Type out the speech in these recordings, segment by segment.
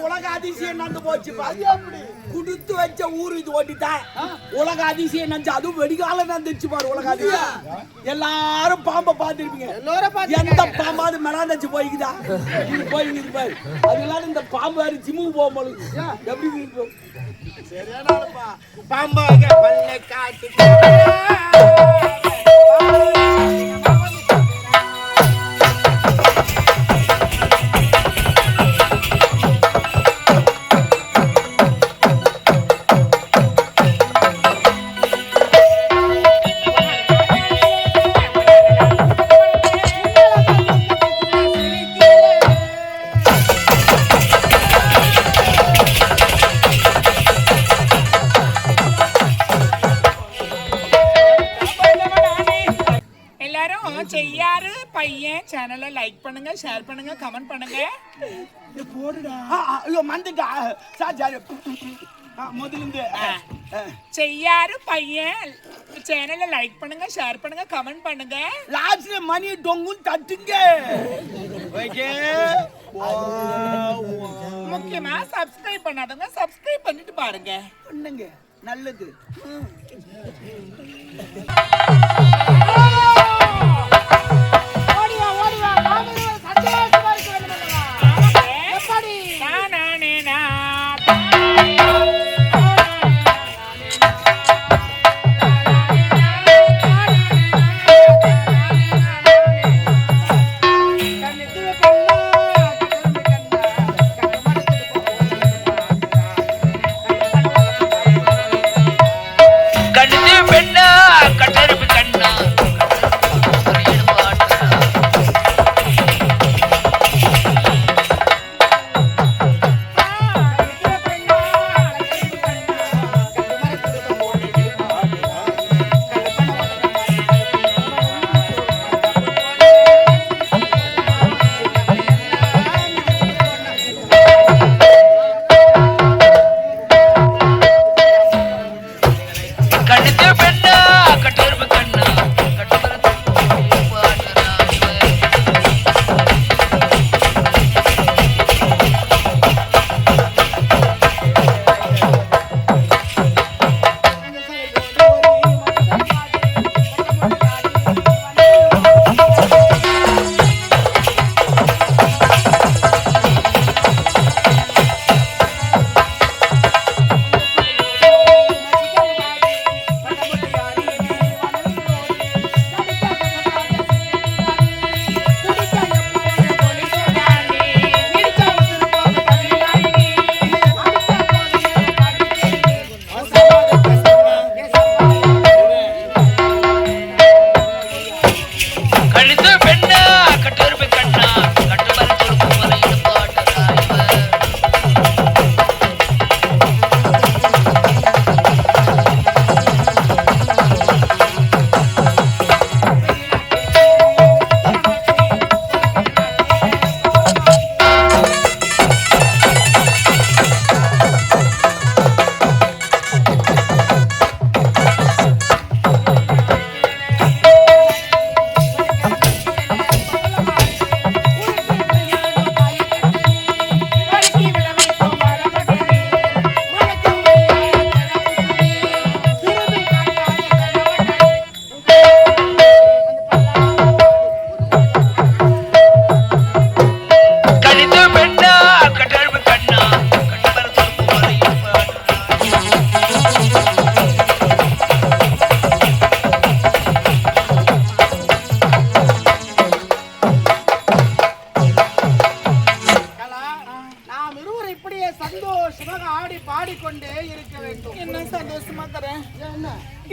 உலக அதிசயம் நடந்து போச்சு. அப்படி குடுத்து வச்ச ஊரு இது ஓட்டித்தான் உலக அதிசயம் நினைச்சு அதுவும் வெடிகாலம் நடந்துச்சு பாரு. உலக அதிசயம் எல்லாரும் பாம்பை பார்த்துருப்பீங்க. எந்த பாம்பாவது மெலாந்தச்சு போய்க்குதா இது போய்க்குது பாரு. அதனால இந்த பாம்பு வேறு ஜிம்முக்கு போகும்போது எப்படி சரியான பாம்பாக பல்ல காட்டு செய்யாரு பையன் சேனலை லைக் பண்ணுங்க, ஷேர் பண்ணுங்க, கமெண்ட் பண்ணுங்க. போடுடா. ஐயோ மந்துடா. சார் முதலிருந்து செய்யாரு பையன் சேனலை லைக் பண்ணுங்க, ஷேர் பண்ணுங்க, கமெண்ட் பண்ணுங்க. லாஸ்ட்ல மணி டொங்கும் தட்டுங்க. ஓகே. முக்கியமா சப்ஸ்கிரைப் பண்ணாதவங்க சப்ஸ்கிரைப் பண்ணிட்டு பாருங்க. பண்ணுங்க. நல்லது.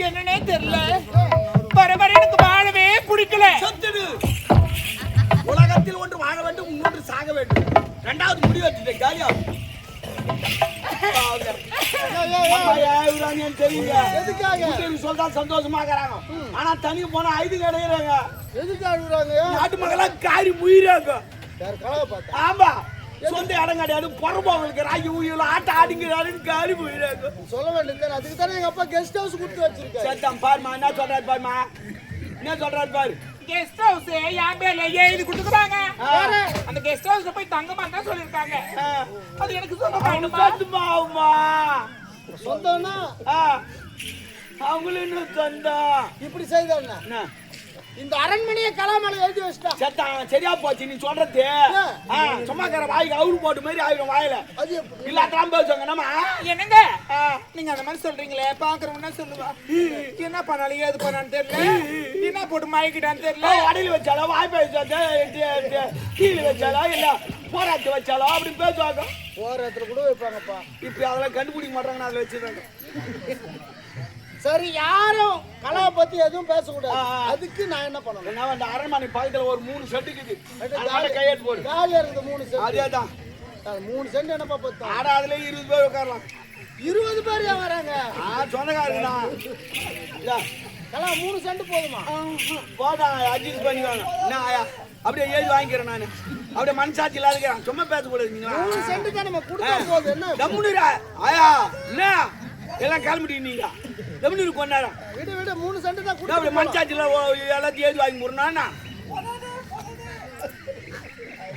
என்னன்னே தெரியல. பரபர எனக்கு வாழவே பிடிக்கல. உலகத்தில் ஒன்று வாழ வேண்டும், இன்னொன்று சாக வேண்டும். இரண்டாவது முடிவு வச்சுட்டேன். காலியா சொல்றா சந்தோஷமாக்குறாங்க. ஆனா தனிக்கு போனா ஐது கிடைக்கிறாங்க. நாட்டு மக்களா காரி முயிறாங்க. ஆமா, சொந்த இடம் கிடையாது. பொறப்பவங்களுக்கு ராகி ஊயில ஆட்ட ஆடிங்கிறாருன்னு காரி போயிடாங்க. சொல்ல வேண்டியது. அதுக்கு தானே எங்க அப்பா கெஸ்ட் ஹவுஸ் கொடுத்து வச்சிருக்காரு. சத்தம் பாருமா, என்ன சொல்றாரு பாருமா. என்ன சொல்றாரு பாரு. கெஸ்ட் ஹவுஸ் என் பேர்ல எழுதி கொடுத்துறாங்க. அந்த கெஸ்ட் ஹவுஸ்ல போய் தங்கமா தான் சொல்லிருக்காங்க. அது எனக்கு சொந்தமா சொந்தம்னா அவங்களும் இன்னும் சொந்தம். இப்படி செய்தாங்க. இந்த அரண்மனையை கலாமலை எழுதி வச்சிட்டா செத்தான். சரியா போச்சு நீ சொல்றது. சும்மாக்கார வாய்க்கு அவரு போட்டு மாதிரி ஆயிடும் வாயில. அது எப்படி இல்லாதான் பேசுவாங்க நம்ம. என்னங்க நீங்க அந்த மாதிரி சொல்றீங்களே, பாக்குறவங்க சொல்லுவா என்ன பண்ணாலும் ஏது பண்ணான்னு தெரியல, என்ன போட்டு மயக்கிட்டான்னு தெரியல. அடையில வச்சாலோ வாய்ப்பு வச்சாலோ கீழே வச்சாலோ இல்ல போராட்டு வச்சாலோ அப்படி பேசுவாங்க. போராட்டத்துல கூட வைப்பாங்கப்பா. இப்ப அதெல்லாம் கண்டுபிடிக்க மாட்டாங்க. அதுல வச்சிருக்காங்க. சரி, யாரும் கலா பத்தி எதுவும் பேசக்கூடாது. அதுக்கு நான் என்ன பண்ணணும்? என்ன அந்த அரண்மனை பக்கத்துல ஒரு 3 செட் இருக்குது. கையெழுத்து போடு. காலியா இருக்கு 3 சென்ட். அதேதான் 3 சென்ட் என்னப்பா பத்தா? ஆனா அதுல 20 பேர் உட்காரலாம். 20 பேர் ஏன் வராங்க? சொந்தக்காரங்கண்ணா. கலா 3 சென்ட் போதுமா? போதா அட்ஜஸ்ட் பண்ணிக்கோங்க. என்ன ஆயா அப்படியே எழுதி வாங்கிக்கிறேன் நானு. அப்படியே மனசாட்சி இல்லாத இருக்கிறேன். சும்மா பேசக்கூடாது. நீங்க 3 சென்ட் தான் நம்ம கொடுத்தா போதும். என்ன தம்முனுரா ஆயா என்ன எல்லாம் கிளம்பிட்டீங்க நீங்க. தம்முனூர் கொண்டாரம் விட 3 சென்ட் தான் கொடுத்தா அப்படியே மனசாட்சியில் எல்லாத்தையும் எழுதி வாங்கி போடுறா.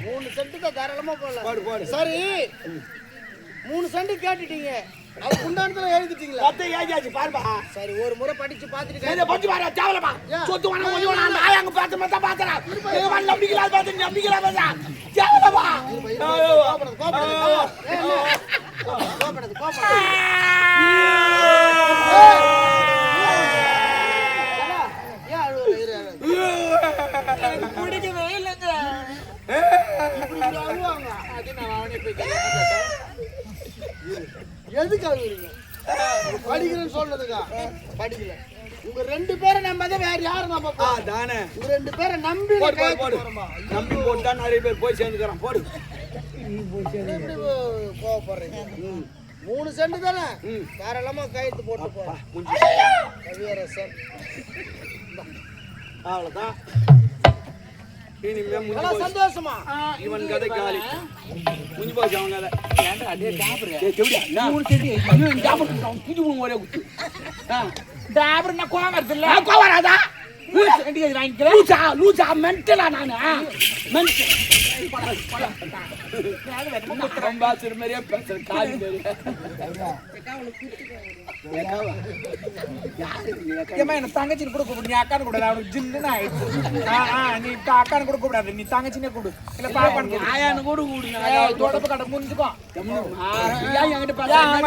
3 சென்ட் தான் தாராளமா போடு போடலாம். சரி, 3 சென்ட் கேட்டுட்டீங்க. அது குண்டானத்துல எழுதிட்டீங்களா? மொத்தம் ஏஜாச்சு பாருப்பா. சரி, ஒரு முறை படிச்சு பாத்துட்டு இத படிச்சு பாரு. தேவலப்பா சொத்து வணங்க கொஞ்சம் வேணாம். அந்த ஆயா அங்க பார்த்து மொத்தம் பாத்துறா. எங்க வண்டி நம்பிக்கலாம் பார்த்து நம்பிக்கலாம் பார்த்தா தேவலப்பா. பிடிக்கவே இல்லைங்க. அது நான் அவனே போய் எதுக்கு அழுகுறீங்க? படிக்கிறேன்னு சொல்றதுக்கா? படிக்கல. உங்க 2 பேரை நம்பாத வேற யாரும் நம்ம தானே. உங்க 2 பேரை நம்பி போடு. நம்பி போட்டா நிறைய பேர் போய் சேர்ந்துக்கிறான். போடு. எப்படி கோவப்படுறீங்க? 3 சென்ட் தானே தாராளமா கையெழுத்து போட்டு போறேன். அவ்வளவுதான். இனிமே சந்தோஷமா இவன் கதை காலி முடிஞ்சு போச்சு. அவன் கதை ஒரே குத்து டாபர் கோவம் வருது இல்ல? கோவம் வராதா? வாங்கிக்கிறேன். லூசா மென்டலா நானு மாதிரியே பேசுற காலி என்ன தங்கச்சின்னு கூட கூப்பிடு. நீ அக்கான்னு கூடாது, அவனுக்கு ஜில்லுன்னு ஆயிடுச்சு. நீ அக்கான்னு கூட கூப்பிடாது, நீ தங்கச்சினே கூடு. இல்ல பாப்பான்னு ஆயான்னு கூட கூடுங்க. தொடப்பு கடை முடிஞ்சுக்கோ.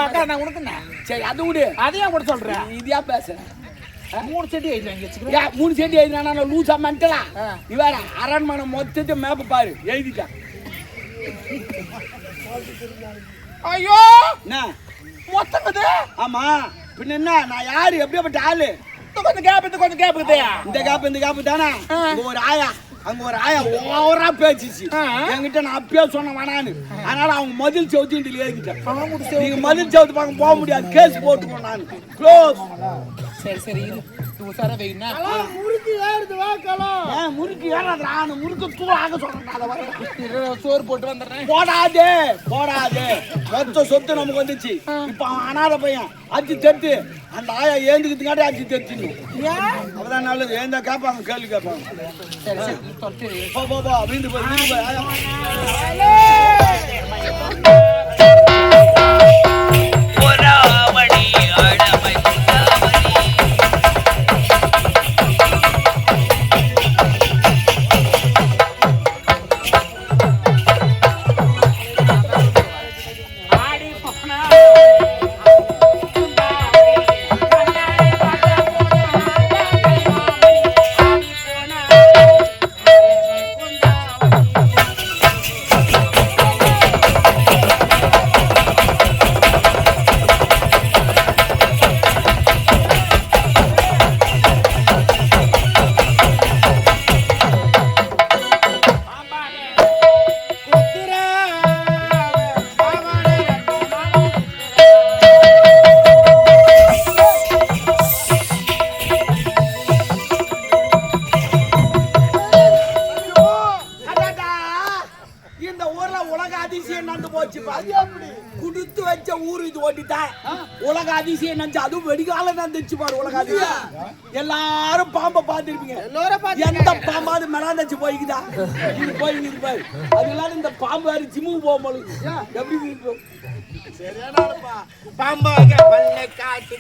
அக்கா நான் உனக்குண்ணா. சரி அது விடு. அதையும் கூட சொல்றேன். இதையா பேசுறேன். 3 சென்ட் எழுதி வாங்கி வச்சுக்கிறேன். 3 சென்ட் எழுதினா லூசா மென்டலா. இவர அரண்மனை மொத்தத்தை மேப்பு பாரு எழுதிட்டான். ஐயோ என்ன மொத்தம்? ஆமா பின்ன என்ன? நான் யாரு எப்படிப்பட்ட ஆளு? கொஞ்சம் கேப் இந்த கேப் தானே. இங்க ஒரு ஆயா அங்க ஒரு ஆயா ஓவரா பேசிச்சு. என்கிட்ட நான் அப்பயே சொன்ன வேணான்னு. அதனால அவங்க மதில் சவுத்து எழுதிட்டேன். நீங்க மதில் சவுத்து பார்க்க போக முடியாது. கேஸ் போட்டுக்கோ. நான் க்ளோஸ். சரி உசாரா வைனா முறுக்கு ஏறுது வா கலாம். முறுக்கு ஏறாதடா. நான் முறுக்கு தூள் ஆக சொல்றேன். சோறு போட்டு வந்துடுறேன். போடாதே மொத்த சொத்து நமக்கு வந்துச்சு. இப்ப அவன் அனாத பையன் அச்சு தெட்டு. அந்த ஆயா ஏந்துக்கிறதுக்காட்டி அச்சு தெட்டு. அப்பதான் நல்லது. ஏந்தா கேட்பாங்க, கேள்வி கேட்பாங்க. போ வீந்து போய் அது எப்படி குடுத்து வச்ச ஊரு இது ஓட்டிதான் உலக அதிசயம் நஞ்சு அதுவும் வெடிகால நான் தெரிச்சு பாரு உலக அதிசயம் எல்லாரும் பாம்பை பார்த்திருப்பீங்க எந்த பாம்பாவது மெலாந்தச்சு போய்க்குதா இது போய்க்குது பாரு அதனால இந்த பாம்பு வேறு ஜிம்முக்கு போக மாட்டேங்குது எப்படி இருக்கும் சரியானப்பா பாம்பாக பல்லை காட்டி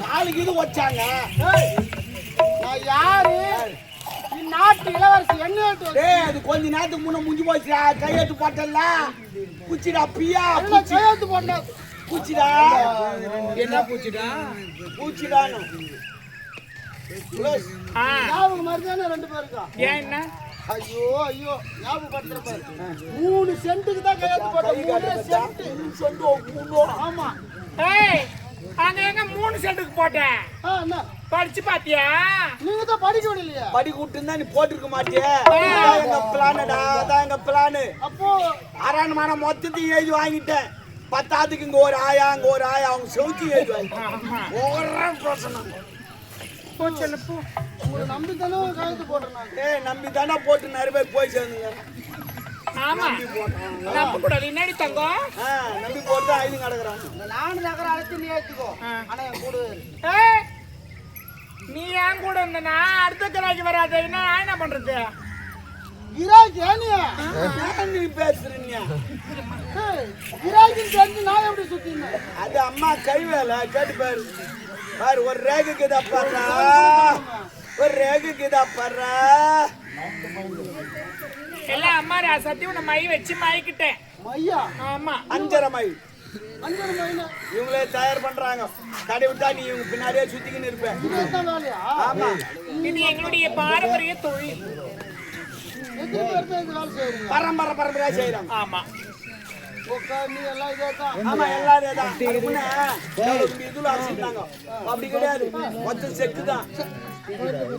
நாளைக்கு இது வச்சாங்க நான் யாரு நாட்டு இளவரசி என்ன அது கொஞ்ச நேரத்துக்கு முன்ன முடிஞ்சு போச்சு கையெழுத்து போட்டல குச்சிடா பியா கையெழுத்து போட்ட பூச்சிடா என்ன பூச்சிடா பூச்சிடான்னு ஞாபகம் மாதிரி தானே ரெண்டு பேருக்கா ஏன் என்ன ஐயோ ஐயோ ஞாபகப்படுத்துற பாரு 3 சென்ட்டுக்கு தான் கையெழுத்து போட்ட 3 சென்ட் ஆமா ஏய் அங்க எங்க 3 சென்ட்டுக்கு போட்டேன் என்ன படிச்சு பாத்தியா நீங்க தான் படிக்க விடலையா படிக்க விட்டுருந்தா நீ போட்டிருக்க மாட்டியே எங்க பிளானடா அதான் எங்க பிளானு அப்போ அரண்மனை மொத்தத்தையும் எழுதி வாங்கிட்டேன் பத்தாத்துக்கு இங்க ஒரு ஆயா அங்க ஒரு ஆயா அவங்க செவுத்தி எழுதி வாங்கிட்டேன் ஒரு பிரச்சனை போ உங்களை நம்பி தானே கையெழுத்து போடுறேன் நம்பி தானே போட்டு நிறைய பேர் போய் சேர்ந்துங்க ஆமா நம்ப கூடாது என்னடி தங்கம் நம்பி போட்டு ஐந்து கிடக்குறாங்க நானும் நகர அழைத்து நீ ஏத்துக்கோ ஆனா என் கூட நீ ஏன் கூட இருந்தனா அடுத்த கிராக்கி வராது என்ன பண்றது கிராக்கி நீ பேசுறீங்க கிராக்கி தெரிஞ்சு நான் எப்படி சுத்தினேன் அது அம்மா கை வேலை கேட்டு பாரு பாரு ஒரு ரேகுக்கு இதா பாடுறா ஒரு ரேகுக்கு இதா பாடுறா எல்லாம் அம்மா ராசாத்தி உன்னை மை வச்சு மயக்கிட்டேன். மையா ஆமா 5.5 மைல் அஞ்சரை மைனா இவங்களே தயார் பண்றாங்க. கடை விட்டா நீ இவங்க பின்னாடியே சுத்திக்கின்னு இருப்ப. இதுதான் வேலையா? ஆமா, இது எங்களுடைய பாரம்பரிய தொழில். எத்தனை பேர் தான் இந்த வேலை செய்றீங்க? பரம்பரையா செய்யறாங்க. ஆமா நீ எல்லாம் இதே தான். ஆமா, எல்லாரும் தான். அதுக்கு முன்ன இதுல அடிச்சிட்டாங்க. அப்படி கிடையாது, மொத்தம் செக்கு தான்.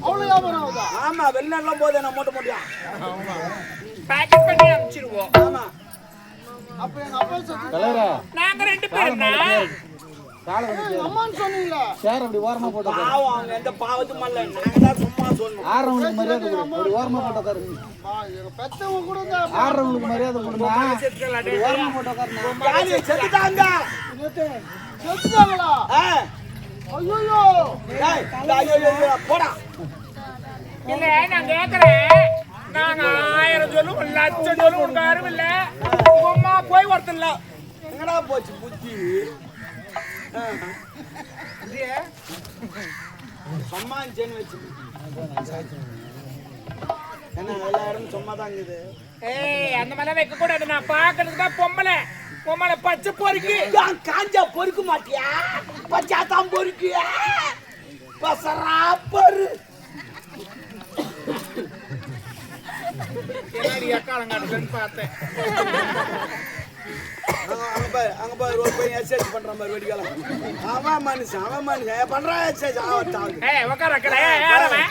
அவ்வளவு வியாபாரம் ஆகுதா? ஆமா, வெளிநாட்டுலாம் போதே நான் மூட்டை. பேக்கெட் பண்ணி அனுப்பிச்சிருவோம். ஆமா, அப்ப எங்க அப்பா சொல்லுங்க. நாங்க 2 பேரும் அம்மான்னு சொன்னீங்களா? சேர் அப்படி ஓரமா போட்டு பாவம் அவங்க எந்த பாவத்தும் இல்ல. நாங்க தான் சும்மா சொன்னோம். ஆடுறவங்களுக்கு மரியாதை கொடு. அப்படி ஓரமா போட்டு உட்காருங்க. எங்க பெத்தவங்க கூட இந்த ஆடுறவங்களுக்கு மரியாதை கொடுமா. ஓரமா போட்டு உட்காருங்க. யாரு செத்துட்டாங்க? செத்துட்டாங்களா? ஆ, ஐயோ டேய், ஐயோ, போடா. இல்ல நான் கேக்குறேன். நாங்க 1000 சொல்லும் 1,00,000 சொல்லும் உங்க யாரும் இல்ல. உங்க அம்மா போய் வரதில்ல. எங்கடா போச்சு புத்தி? சும்மாச்சேன்னு வச்சு என்ன எல்லாரும் சும்மா தான் இருக்குது. ஏய் அந்த மாதிரி வைக்க கூடாது. நான் பாக்குறதுக்கு தான் பொம்பளை பச்சை பொறுக்கு. ஏன் காஞ்சா பொறுக்க மாட்டியா? பச்சாத்தான் பொறுக்கியா? பசராப்பரு என்னடி அக்காலங்காடுன்னு பார்த்தேன். அங்க பாரு ஒரு பையன் எக்ஸசைஸ் பண்ற மாதிரி வெடிக்கலாம். அவன் மனுஷன் பண்றான் எக்ஸசைஸ். ஏய் உட்கார அக்கடா. யாரவன்?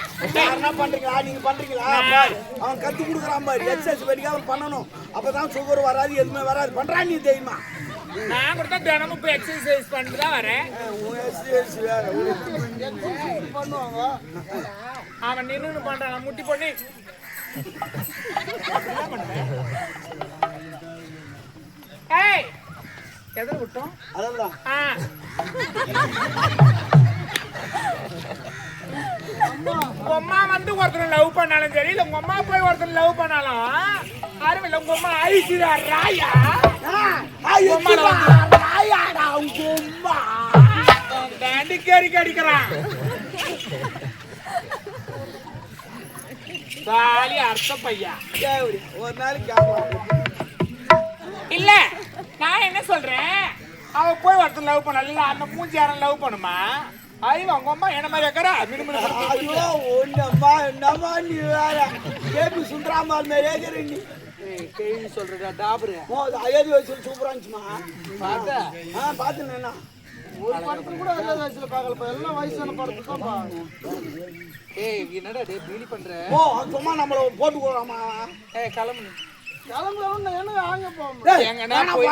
என்ன பண்றீங்களா? நீங்க பண்றீங்களா? பாரு, அவன் கத்து கொடுக்குறான் பாரு. எக்ஸசைஸ் வெடிக்காம பண்ணணும். அப்பதான் சுகர் வராது, எதுவுமே வராது. பண்றான் நீ தெரியுமா? நான் கூட தினமும் இப்போ எக்ஸசைஸ் பண்ணிட்டு தான் வரேன். எக்ஸசைஸ் வேற பண்ணுவாங்க. அவன் நின்று பண்றான் முட்டி பண்ணி. ஏய் எதிர விட்டோம். அதான் உங்க அம்மா வந்து ஒருத்தர் லவ் பண்ணாலும் சரி, இல்ல உங்க அம்மா போய் ஒருத்தர் லவ் பண்ணாலும் அருமையில உங்க அம்மா ஐசிரா ராயா தாண்டி கேரிக்கு அடிக்கிறான். சாலி அர்த்த பையா. ஒரு நாளைக்கு இல்ல நான் என்ன சொல்றேன், அவ போய் ஒருத்தர் லவ் பண்ணல, அந்த மூஞ்சி யாரும் லவ் பண்ணுமா? ஐயோ உங்க அம்மா என்ன மாதிரி இருக்கிறா? ஐயோ ஒன்னம்மா என்னம்மா நீ வேற கேபி சுந்தராமால் மாதிரி ஏகிறீ நீ. கேள்வி சொல்றா டாபரு. அயோத்தி வயசுல சூப்பரா இருந்துச்சுமா. பார்த்தா பாத்துனா ஒரு படத்துல கூட அதே வயசுல பாக்கலப்பா. எல்லாம் வயசான படத்துக்கு தான் பாக்கணும். ஏய் என்னடா டேய் பீலி பண்ற? ஓ சும்மா நம்மள போட்டு போறாமா? ஏய் கிளம்பு. கிளம்புறவன் என்ன ஆங்க போவோம். எங்கனா போய்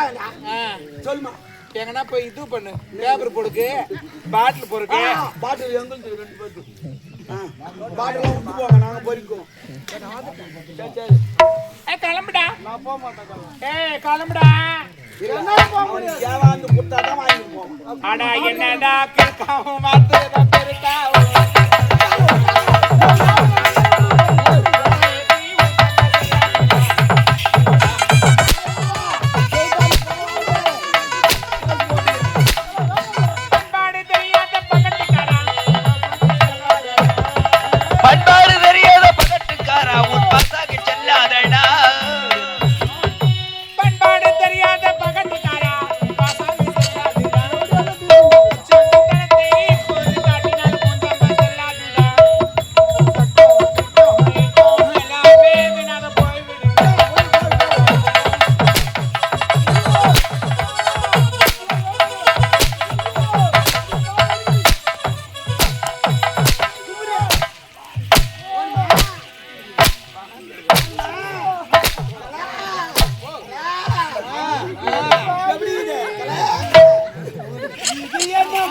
சொல்லுமா. எங்கனா போய் இது பண்ணு, பேப்பர் போடுக்கு, பாட்டில் போடுக்கு. பாட்டில் எங்களுக்கு 2 பேருக்கு பாட்டில் விட்டு போங்க, நாங்க பொறிக்குவோம். கிளம்புடா. நான் போக மாட்டேன். ஏய் கிளம்புடா. ஏவாந்து கொடுத்தாதான் வாங்கிட்டு போவோம். ஆனா என்னடா கிறுக்காவும் மாத்துறதா பெருக்காவும். பண்பாடு தெரியாத பகட்டுக்காரா உன் பசாக்கு செல்லாதடா. பண்பாடு தெரியாத பகட்டுக்காரா பசாக்கு செல்லாதடா.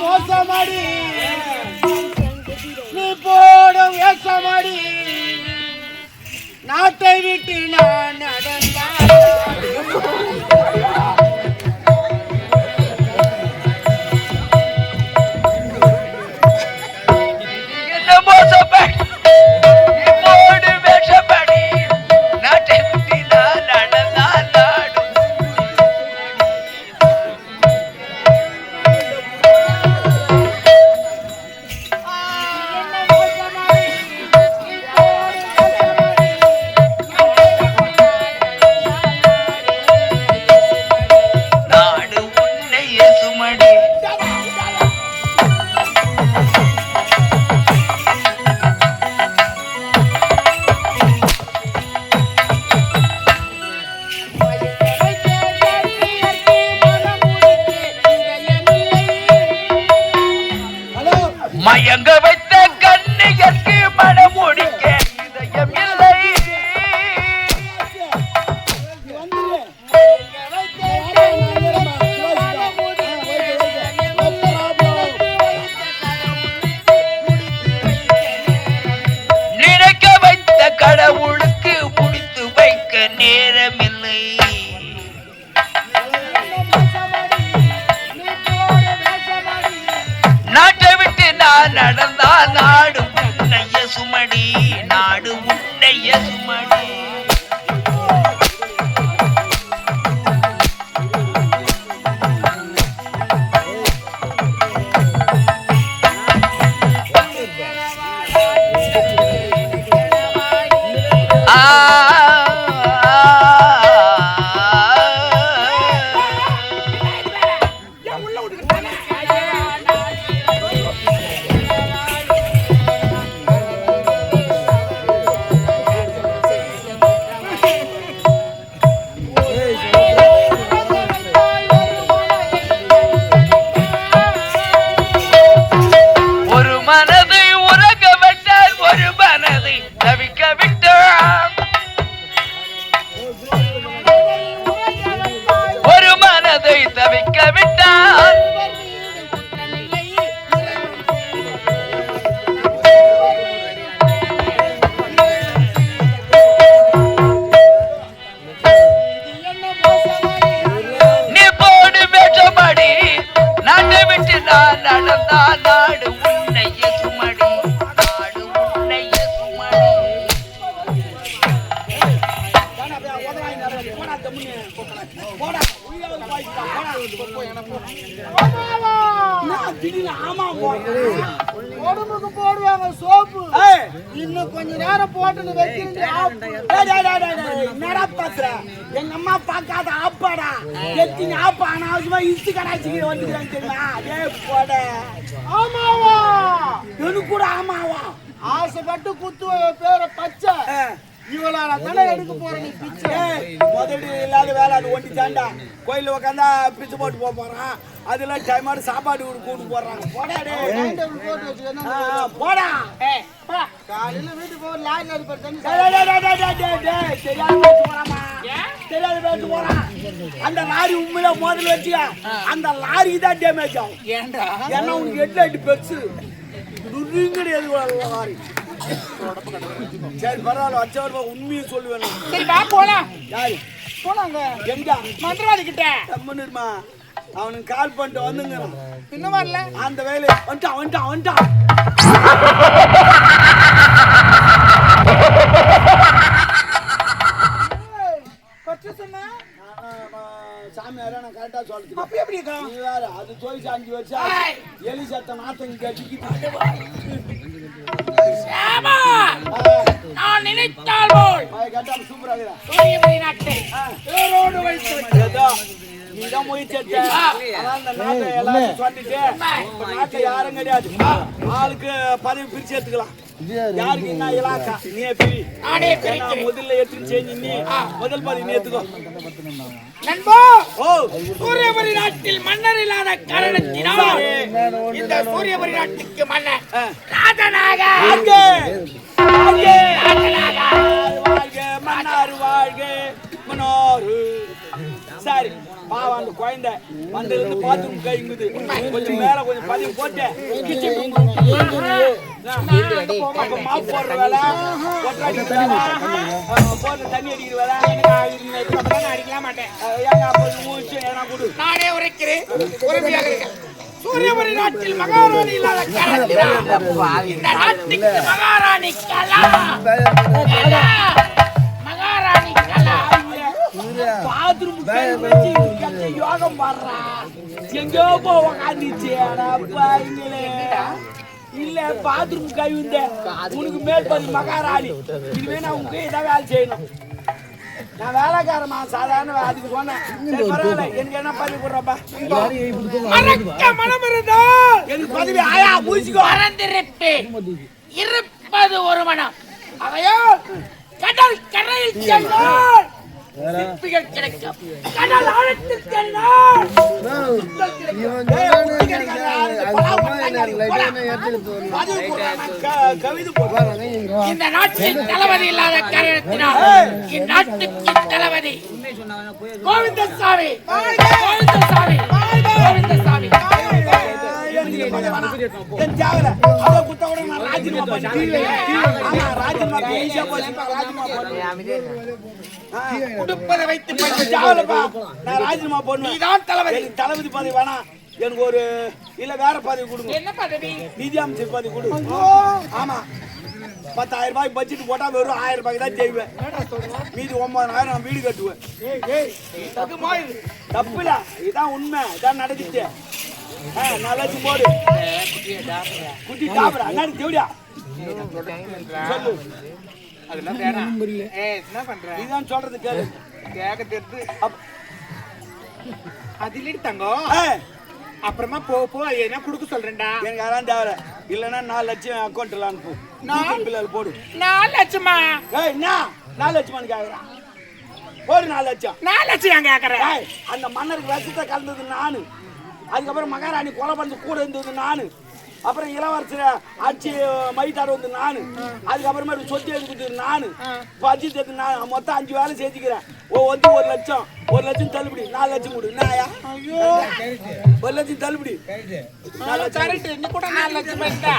மோசமாடி நீ போடும் வேஷமாடி நாட்டை விட்டு நான் நடந்தால் என்ன மோசப்படி இப்போடு வேஷப்படி நாட்டை விட்டு நான் நடந்தால் நாடும். என்ன மோசமாடி நீ போடும் வேஷமாடி எங்க வைத்த கண்ணியற்கு மனம் முடிக்க இதயம் இல்லை. நினைக்க வைத்த கடவுளுக்கு முடித்து வைக்க நேரமில்லை. நாட்டை விட்டு நான் நடந்தா நாடு உன்னைய சுமடி, நாடு உன்னைய சுமடி. ஒரு மனதை உறங்க விட்டால் ஒரு மனதை தவிக்க விட்டான். ஒரு மனதை தவிக்க விட்டான். நீ போடு வேஷமடி, நாட்டை விட்டு நான் நடந்தா நாடு உன்னைய சுமடி, நாடு உன்னைய சுமடி. உடம்புக்கு போடுவாங்க சோப்பு. இன்னும் கொஞ்ச நேரம் போட்டு வைக்கிறேன். என்னடா பேசுற? எங்க அம்மா பார்க்காத ஆப்பாடா. எத்தினி ஆப்பா அனாவசியமா இசு கடாச்சிக்கு வந்துக்கிறாங்க தெரியுமா? அதே போட. ஆமாவா? எனக்கு கூட ஆமாவா? ஆசைப்பட்டு குத்து பேர பச்சை. இவளால தானே எடுக்க போற நீ பிச்சை. முதலீடு இல்லாத வேலை அது ஒண்டி தாண்டா. கோயில உட்காந்தா பிச்சு போட்டு போறான். அதுல டைமாடு சாப்பாடு கூட்டு போடுறாங்க. போடா போட்டு வச்சுக்கணும். போடா. காலையில வீட்டுக்கு போக லாரி அடிப்பர் தண்ணி தெரியாது பேச்சு போறான். அந்த லாரி உண்மையில மோதல் வச்சுக்க, அந்த லாரிக்கு தான் டேமேஜ் ஆகும். ஏன்னா உனக்கு ஹெட்லைட் பெருசு கிடையாது லாரி. சரி பரவாயில்ல, வச்சவர்மா உண்மையை சொல்லுவேன். யாரு போனாங்க எங்க மந்திரவாதி கிட்ட தம்மனுமா அவனுக்கு கால் பண்ணிட்டு வந்துங்க. இன்னும் வரல. அந்த வேலை வந்துட்டான். சாமியார நான் கரெக்டா சொல்றேன். அப்படி எப்படி நீ வேற அது தோய்ச்சி 5 வருஷம் எலி சத்த நாத்தம் கட்டிக்கிட்டு நான் நினைத்தால் போல் கட்டாம சூப்பராக சூரியமணி நாட்டை வேரோடு வைத்து ஏதோ நீதான் முயற்சி அந்த நாட்டை எல்லாரும் சொல்லிட்டு நாட்டை யாரும் கிடையாது. ஆளுக்கு பதவி பிரிச்சு எடுத்துக்கலாம். யாருக்கு என்ன இலாக்கா நீயே பிரி. நானே பிரிக்கிறேன். முதல்ல எடுத்து செஞ்சு நீ முதல் பதவி நீ எடுத்துக்கோ. நண்பா, ஓ சூரியமணி நாட்டில் மன்னர் இல்லாத காரணத்தினால் இந்த சூரியமணி நாட்டுக்கு மன்னர் ராஜனாக மன்னாரு வாழ்க மன்னாரு. சரி பாவம் அந்த குழந்தை வந்து பாத்ரூம் கைங்குது. கொஞ்சம் மேல கொஞ்சம் பதிவு போட்டு மாப்பு போடுற வேலை, போட்டு தண்ணி அடிக்கிற வேலை அடிக்கலாம் மாட்டேன். ஏன்னா கொடு. நானே உரைக்கிறேன், உரிமையாக இருக்கேன். சூரியமணி நாட்டில் மகாராணி இல்லாத காரணத்தினால் இந்த நாட்டுக்கு மகாராணி கலா மகாராணி கலா பாத்ரூம் யோகம் பாடுறா எங்கோ உக்காந்துச்சு. இல்ல பாத்ரூம் கழுவிந்த உனக்கு மேற்பது மகாராணி. இதுவே நான் உங்க இதான் வேலை செய்யணும். நான் வேலைக்காரமா சாதாரண அதுக்கு சொன்னேன். பரவாயில்ல, எனக்கு என்ன பதவி கொடுறப்பா? மனம் இருந்தா எனக்கு பதவி ஆயா பூசிக்கோ. மறந்திருப்பேன், இருப்பது ஒரு மனம். அவையோ கடல் கரையில் சென்றால் சிற்பிகள் கிடைக்கும். கடல் ஆழத்தில் தேடினா முத்துக்கள் கிடைக்கும். கவிதை போடுறாங்க. இந்த நாட்டில் தளபதி இல்லாத காரணத்தினால் இந்நாட்டுக்கு தளபதி கோவிந்தசாமி. கோவிந்தசாமி. கோவிந்தசாமி. என் தியாகல அத குத்த கூட நான் ராஜினாமா பண்ணி ராஜினாமா ஈஸியா போச்சு. ராஜினாமா பண்ணி குடுப்பதை வைத்து தியாகலப்பா நான் ராஜினாமா பண்ணுவேன். நீதான் தளபதி. தளபதி பதவி வேணாம், எனக்கு ஒரு இல்ல வேற பதவி கொடுங்க. என்ன பதவி? நிதி அமைச்சர் பதவி கொடு. ஆமா 10,000 ரூபாய் பட்ஜெட் போட்டா வெறும் 1000 ரூபாய்க்கு தான் செய்வேன். மீதி 9,000 நான் வீடு கட்டுவேன். தப்பு இல்ல, இதான் உண்மை, இதான் நடந்துச்சு. நாளாச்சு போடு குட்டி சாப்பிடா என்ன தேவடியா சொல்லு. அதெல்லாம் வேணாம். என்ன பண்ற? நீதான் சொல்றது கேளு. கேக்க தெரிது அதில் தங்கம். அப்புறமா போ என்ன குடுக்க சொல்றேன்டா. எனக்கு யாரும் தேவை இல்லைன்னா 4 லட்சம் அக்கௌண்ட்ல அனுப்பு. 4 பிள்ளைகள் போடு. 4 லட்சமா? என்ன 4 லட்சமானு கேக்குறான்? போடு 4 லட்சம். 4 லட்சம் ஏன் கேக்குறேன்? அந்த மன்னருக்கு விஷத்தை கலந்தது நானு. அதுக்கப்புறம் மகாராணி கொலை பண்ணது கூட இருந்தது நானு. அப்புறம் இளவரசர் ஆட்சி மைத்தாடு வந்து நானு. அதுக்கப்புறமா சொத்து எழுதி நானு. பட்ஜெட் எடுத்து நான் மொத்தம் 5 வேலை சேர்த்துக்கிறேன். வந்து 1 லட்சம் 1 லட்சம் தள்ளுபடி 4 லட்சம் கொடு. நாயா 1 லட்சம் தள்ளுபடி 4 லட்சம். கரெக்ட். இன்னும் கூட 4 லட்சம் போயிட்டா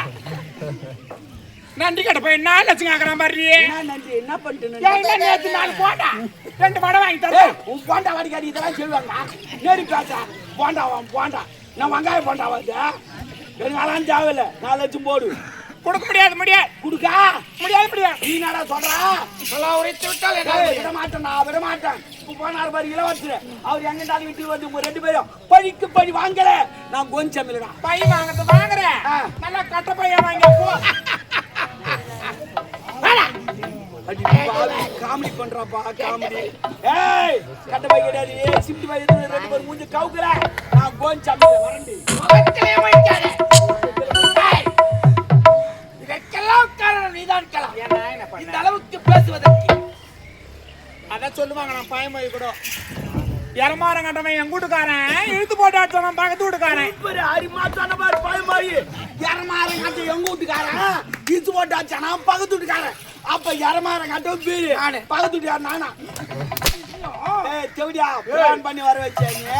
நன்றி கடை போய் 4 லட்சம் கேக்குற மாதிரி. நன்றி என்ன பண்ணிட்டு நேற்று 4 போண்டா 2 படம் வாங்கி தரேன். உன் போண்டா வாடிக்காடி இதெல்லாம் சொல்லுவாங்க. நேரி பேச போண்டா நான் வெங்காயம் போண்டா வந்து எனக்கு தேவையில்லை. 4 லட்சம் போடு. கொடுக்க முடியாது. கொடுக்க முடியாது. நீ என்னடா சொல்றா? உரைத்து விட்டால் விட மாட்டேன். போனார் பாரு இளவரசர், அவர் எங்க இருந்தாலும் வீட்டுக்கு வந்து உங்க 2 பேரும் பழிக்கு பழி வாங்கல. நான் கொஞ்சம் இல்லடா பை வாங்குறேன். நல்லா கட்ட பையன் வாங்கி போ. காமெடி பண்றாப்பா காமெடி. ஏய் கட்ட பை கிடையாது. சிப்ட் பை 2 பேர் மூஞ்சி கவுக்குற. நான் கொஞ்சம் வரண்டி இதற்கெல்லாம் காரணம் நீதான் கேளா. இந்த அளவுக்கு பேசுவதற்கு அதான் சொல்லுவாங்க. நான் பயமொழி கூட இரமாரம் கட்டவன் என் கூட்டுக்காரன் இழுத்து போட்டு அடிச்சவன் பக்கத்து வீட்டுக்காரன். அரிமாத்தான மாதிரி பயமாயி இரமாரம் கட்ட எங்க வீட்டுக்காரன் இழுத்து போட்டு அடிச்சானா பக்கத்து வீட்டுக்காரன். அப்ப இரமாரம் கட்டவும் பேரு பக்கத்து வீட்டுக்காரன் நானா? தேவடியா பிளான் பண்ணி வர வச்சேங்க.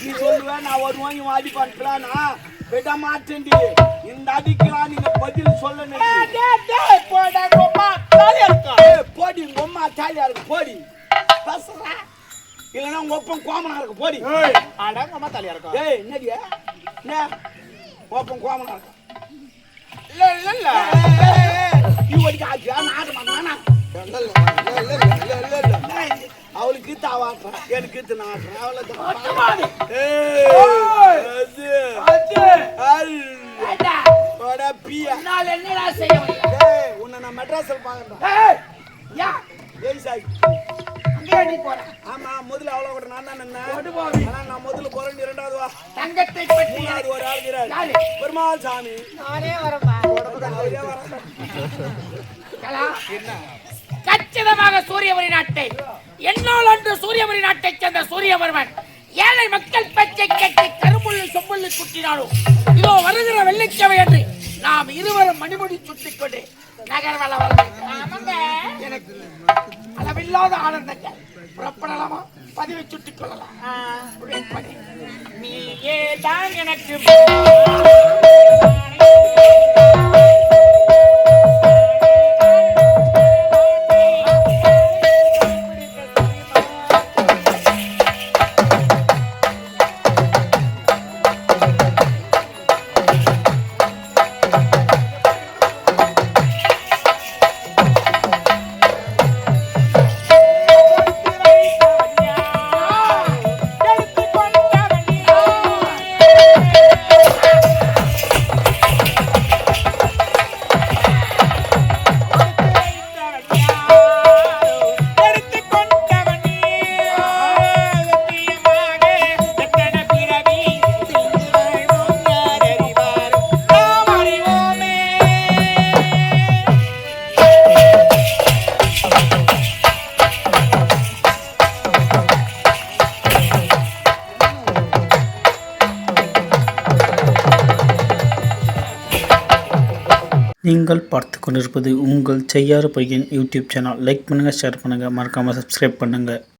நீ சொல்லுவ நான் ஒரு வாங்கி வாடி பண்ணலானா விட மாட்டேன். இந்த அடிக்கலாம் நீங்க பதில் சொல்லணும். போடி உங்க அம்மா தாலியா இருக்கு போடி பேசுற. இல்லைன்னா உங்க ஒப்பம் கோமனா இருக்கு போடி. உங்க அம்மா தாலியா இருக்கும். ஏய் என்னடியா என்ன ஒப்பம் கோமனா இருக்கு? இல்ல நீ ஒடிக்க ஆச்சு நாட்டு மாட்டானா? அவளுக்கு தாவாட்டுறா எனக்கு நாட்டுறேன். அவ்வளவு உன்னை நான் மெட்ராஸ்ல பாக்குறேன். ஆமா முதல்ல அவ்வளவு கூட நான் தான் நின்னேன். நான் முதல்ல போறேன். 2வது வா தங்கத்தை பற்றி 3வது ஒரு ஆளுகிறார் பெருமாள் சாமி. நானே வரேன்பா. கச்சிதமாக சூரியவரி நாட்டை என்னால் அன்று சூரியவரி நாட்டைச் சேர்ந்த சூரியவர்மன் ஏழை மக்கள் பச்சை கட்டி கரும்புள்ளி சொம்புள்ளி குட்டினாலும் இதோ வருகிற வெள்ளிக்கிழமை என்று நாம் இருவரும் மணிமுடி சுட்டிக் கொண்டு நகர்வல வருங்க. எனக்கு அளவில்லாத ஆனந்தங்கள். புறப்படலாமா? பதிவை சுட்டிக் கொள்ளலாம். நீயே தான் எனக்கு நீங்கள் பார்த்து கொண்டிருப்பது உங்கள் செய்யாறு பையன் யூடியூப் சேனல். லைக் பண்ணுங்கள், ஷேர் பண்ணுங்கள், மறக்காமல் சப்ஸ்கிரைப் பண்ணுங்கள்.